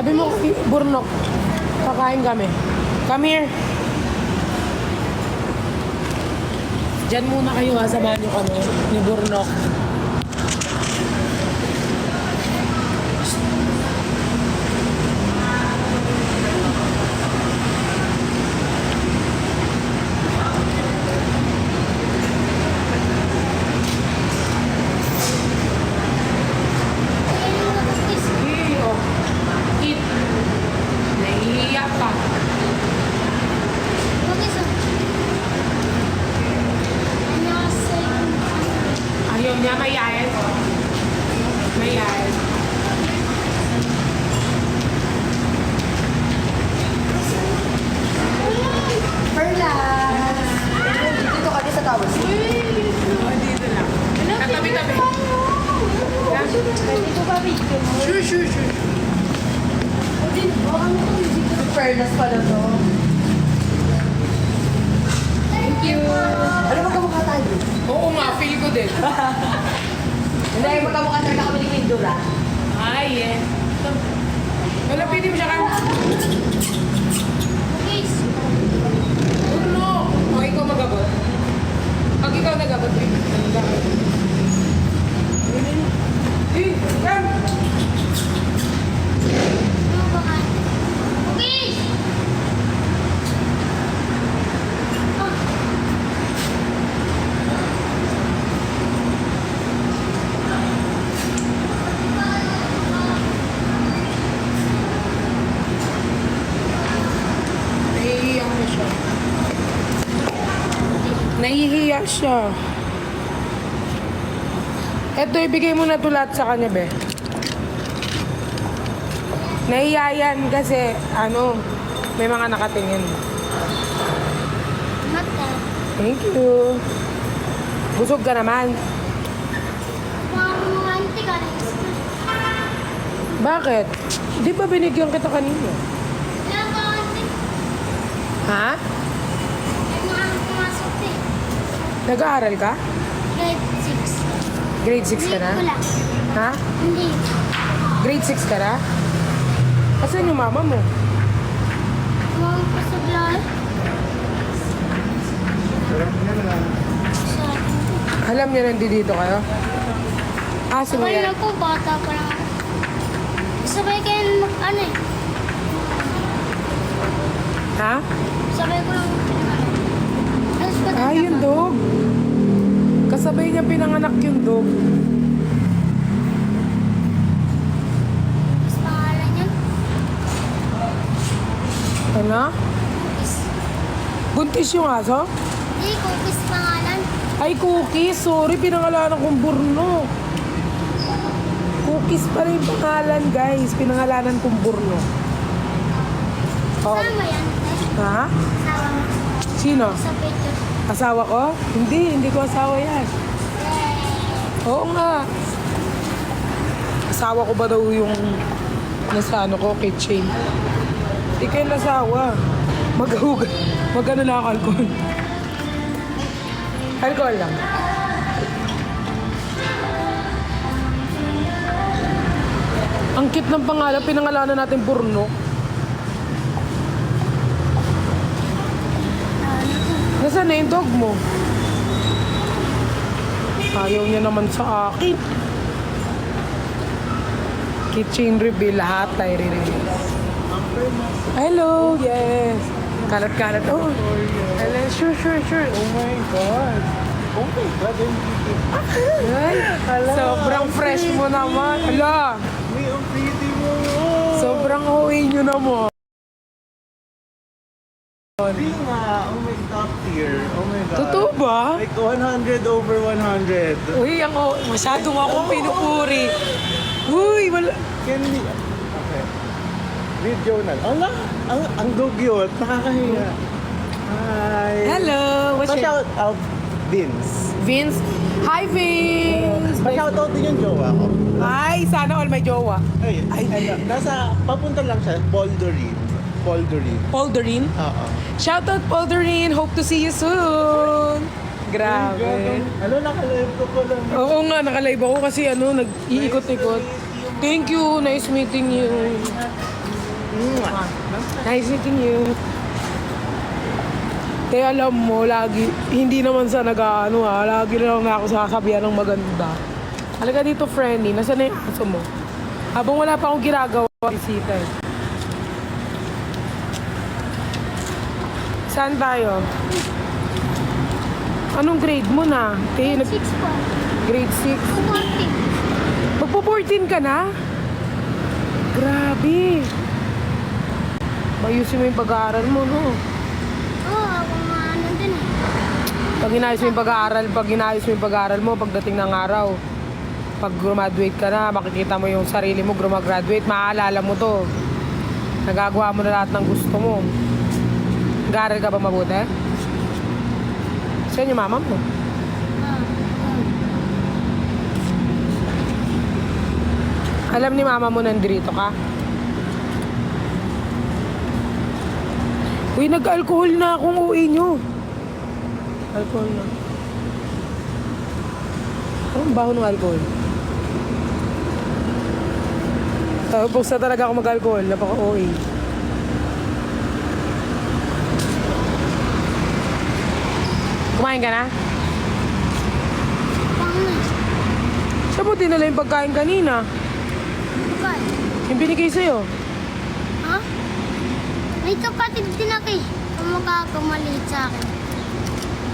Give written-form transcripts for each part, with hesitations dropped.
Sabi mo, Burnok, kakain kami. Come here. Diyan muna kayo ha, sa banyo kami ni Burnok. Ayaw niya, mayayain. Mayayain. Perla! Dito kami sa towers. Dito lang. Katabi-tabi. Dito kami. Sure. Perlas pala to. Thank you. Ano magkamukha tayo? Oo nga, feel ko din. Hindi, magkamukha tayo na kami ni Mindura. Ay, eh. Malapitin mo siya ka. No. O, ikaw magabot. Pag ikaw nagabot, come! Nahihiya siya. Eto, ibigay mo na ito lahat sa kanya, be. Nahihiya yan kasi, may mga nakatingin. Mata. Thank you. Busog ka naman. Mga auntie ka. Bakit? Di ba binigyan kita kanina? Kaya ba auntie? Ha? May mga pumasok eh. Nag-aaral ka? Grade 6. Grade 6 ka na? Hindi ko lang. Ha? Hindi. Grade 6 ka na? Asan yung mama mo? Mga pasablay. Sa Alam niya nandito kayo? sabay Sumayan. na po, bata pa lang ako. Sabay kayo ano eh. Ha? Sabay ko lang. Alas pa Ah, yung dog. Kasabay niya pinanganak yung dog. Mas pangalan yun. Ano? Cookies. Buntis yung aso? Hindi, cookies pangalan. Ay, Cookies. Sorry, pinangalanan kong Burno. Cookies pa rin yung pangalan, guys. Pinangalanan kong Burno. Oh. Sama yan. Ha? Sama mo. Sino? Sa picture. Asawa ko? Hindi ko asawa yan. Oo nga. Asawa ko ba daw yung nasa ko, kitchen? Hindi kayo nasawa. Mag-ano na ako, alcohol. Alcohol lang. Ang cute ng pangalan, pinangalanan natin Burno. Nasaan na yung dog mo? Ayaw niya naman sa akin. Kitchen reveal, lahat tayo re-reveal. Hello, yes. Kalat-kalat. Oh. Hello, sure. Oh my God. Oh my God. Ay, sobrang fresh mo naman. Hala, May ang pretty mo. sobrang huwi nyo naman. Hindi nga. Oh my top tier. Oh my God. Totoo ba? Like 100 over 100. Uy, masyadong akong pinupuri. Uy, wala. Can we... Okay. Video na. Ala, ang dugyot. Nakakahiya. Hi. Hello, what's your... Pa-shout out, Vince. Vince? Hi, Vince! Pa-shout out din yung jowa ko. Hi, sana all may jowa. Ay, nasa, papunta lang siya, Poldorin. Polderin? Oo. Shoutout Polderin! Hope to see you soon! Grabe. Ano, nakalive ko pa lang. Oo nga, nakalive ako kasi nag-iikot-ikot. Thank you, nice meeting you. Nice meeting you. Kaya alam mo, lagi, hindi naman sa nag-ano lagi na lang ako sasabihan ng maganda. Halika dito, friendly. Nasaan na yung aso mo? Habang wala pa akong ginagawa, bisita eh. Saan tayo? Anong grade mo na? Grade 6 po. Grade 6? 40. Magpo-14 ka na? Grabe. Bayusin mo yung pag-aaral mo, no? Oo, ako nga ano din eh. Pag inayos mo yung pag-aaral mo, pagdating ng araw, pag graduate ka na, makikita mo yung sarili mo, graduate, maaalala mo to. Nagagawa mo na lahat ng gusto mo. Nag-aaral ka ba mabuti? Saan yung mama mo? Alam ni mama mo nandito ka? Uy, nag-alcohol na akong uwi nyo. Alcohol na. Anong baho ng alcohol? Tapos na talaga ako mag-alcohol. Napaka-OA. Kumain ka na? Pang na. Saan mo dinala yung pagkain kanina? Bakit? Yung binigay sa'yo? Ha? May kapatid din ako eh. Kamukha ko maliit sa akin.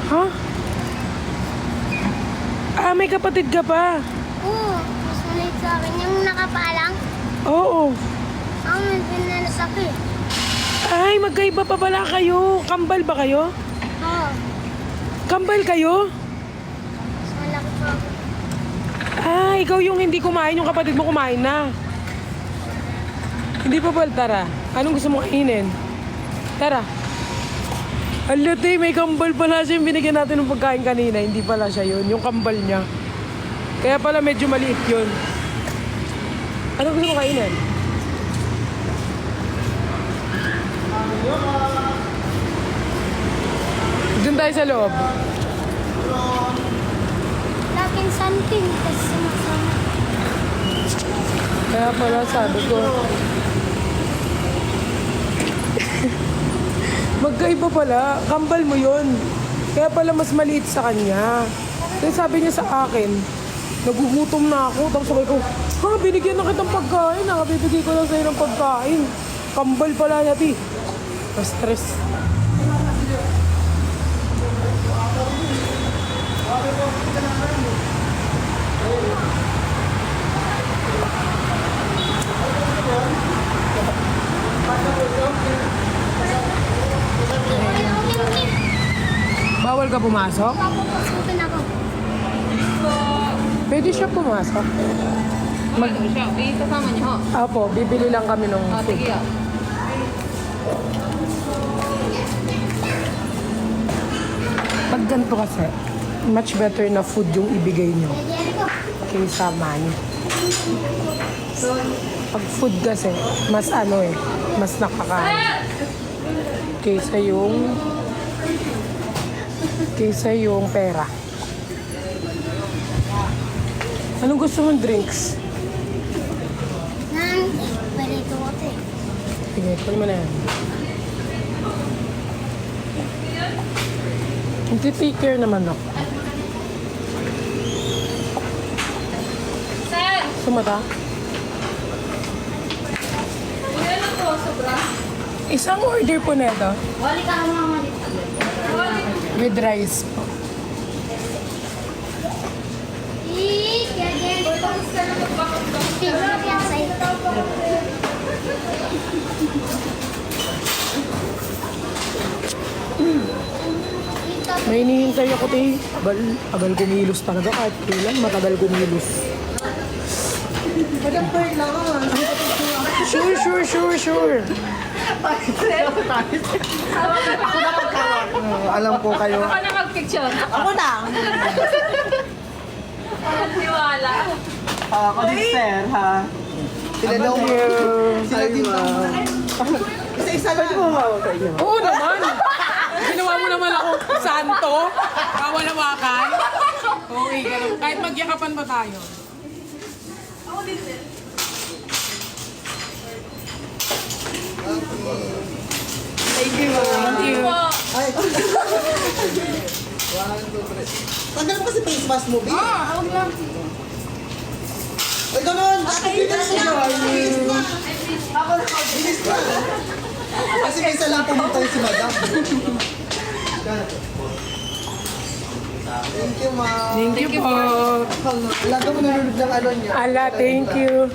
Ha? Ah, may kapatid ka pa? Oo, mas maliit sa akin. Yung nakapalang, Oo. may pinalas ako eh. Ay, magkaiba pa pala kayo. Kambal ba kayo? Oo, Kambal kayo? mas malaki pa ako. Ah, ikaw yung hindi kumain, yung kapatid mo kumain na. Hindi pa pala, tara. Anong gusto mong kainin? Tara. Alute, may kambal pala siya yung binigyan natin ng pagkain kanina. Hindi pala siya yun, yung kambal niya. Kaya pala medyo maliit yun. Anong gusto mong kainin? Doon tayo sa loob. Laking something, kasi sumasama. Kaya pala sabi ko, magkaiba pala, kambal mo yun. Kaya pala mas maliit sa kanya. Kaya sabi niya sa akin, nagugutom na ako. Tapos sabi ko, ha, binigyan na kitang pagkain. Bibigay ko lang sa'yo ng pagkain. Kambal pala yati. Na-stress. Bawal ka pumasok? Papapasukin ako. Pwede siya pumasok. Siya, kasama niyo ho. Apo, bibili lang kami ng food. Sige ah. Pag ganito kasi, much better na food yung ibigay nyo kaysa money. Pag food kasi, mas mas nakakain. Kaysa yung pera. Anong gusto mong drinks? Pwede ito ako eh. Sige, kunin mo na yan. Take care naman ako. Sir! Sumata? Ilan po, sobra? Isang order po neto. Wali ka naman maliit. With rice po. Kaya din. Tingnan yan sa ito. May hinihintay ako, te. Agal kumilos talaga kahit kailan. Matagal kumilos. Sure. Alam ko kayo. Ako na mag-picture. Ako na! Tiwala. Ako din, sir, ha? Sila daw. Sila din daw. Isa-isa lang. Pwede mo mawag kayo. Oo naman. Ginawa mo naman ako santo. Kawalawakan. Okay ka lang. Kahit magyakapan pa tayo. Ako din, sir. Thank you, ma'am. Thank you. Ay. 1, 2, 3. Tanggal mo kasi face mask mo, B. Huwag lang. Ay, ganun. Bilis na. Ako na ako. Bilis na. Kasi isa lang pumunta si madam. Thank you, ma'am. Thank you po. Lagi mo nanonood ng ano niya. Ala, thank you.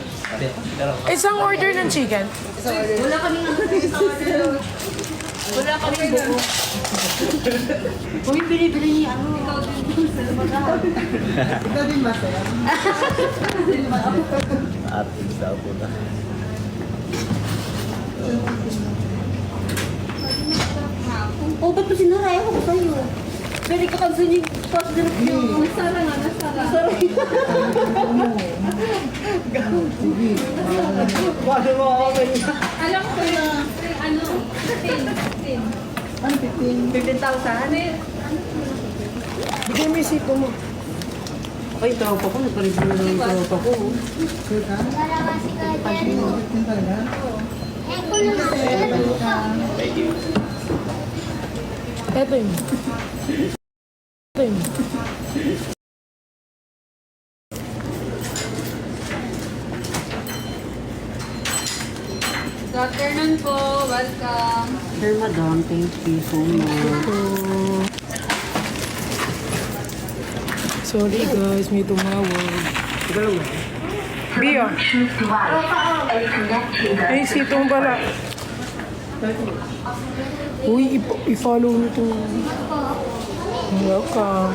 Isang order ng chicken. Wala kaming Wala kaming buko. Uy, bili-bili niya. Ikaw din. Ikaw din ba, sir? Atin sa ako na. Oh, ba't mo sinara? Ayaw ko sa'yo. Pero ikaw kang sunig. Nasara nga, nasara. Paano mo ako kanina? Alam ko na, ano, 15. Ano, 15? 15,000? Bigay mo yung sito mo. Ay, tropa ko. Nagpa-review na ng tropa ko. Sure ka? Dalawa si Kajan. 15 talaga? Eh, kulang na. Eto yun. Eto yun. Good afternoon po. Welcome. Sir, madam. Thank you so much. Sorry guys, may tumawag. Bio. Ay, sitong pala. Uy, i-follow nyo to. Welcome.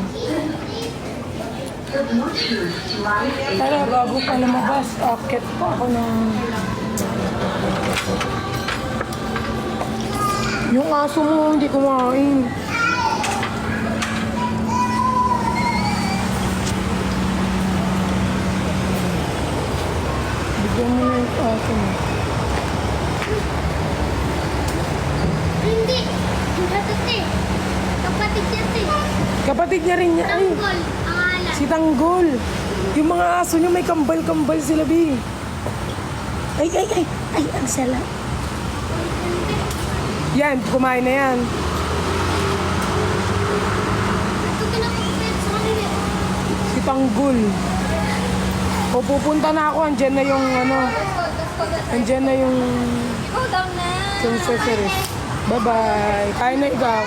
Tara, bago pa lumabas, akit pa ako na. Yung aso mo, hindi kumain. Bigyan mo yung aso mo. Hindi. Kapatid. Kapatid niya si. Kapatid niya rin niya. Ay, Tanggol. Pangalan. si Tanggol. Yung mga aso niyo may kambal-kambal sila, Bi. Ay, ang sala. Yan, kumain na yan. Ito kinakapit sa kanila. Si Tanggol. O pupunta na ako, andyan na yung ano, andyan na yung Ikaw daw na. accessories. Bye-bye. Kain na ikaw.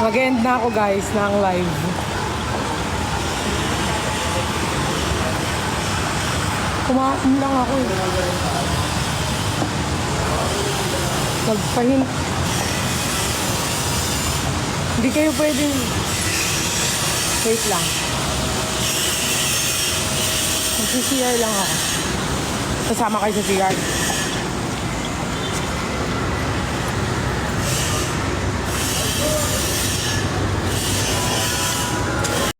Mag-end na ako guys ng live. Kumain lang ako eh. Nagpahin. Hindi kayo pwede. Wait lang. Mag-CR lang ako. Kasama kayo sa CR.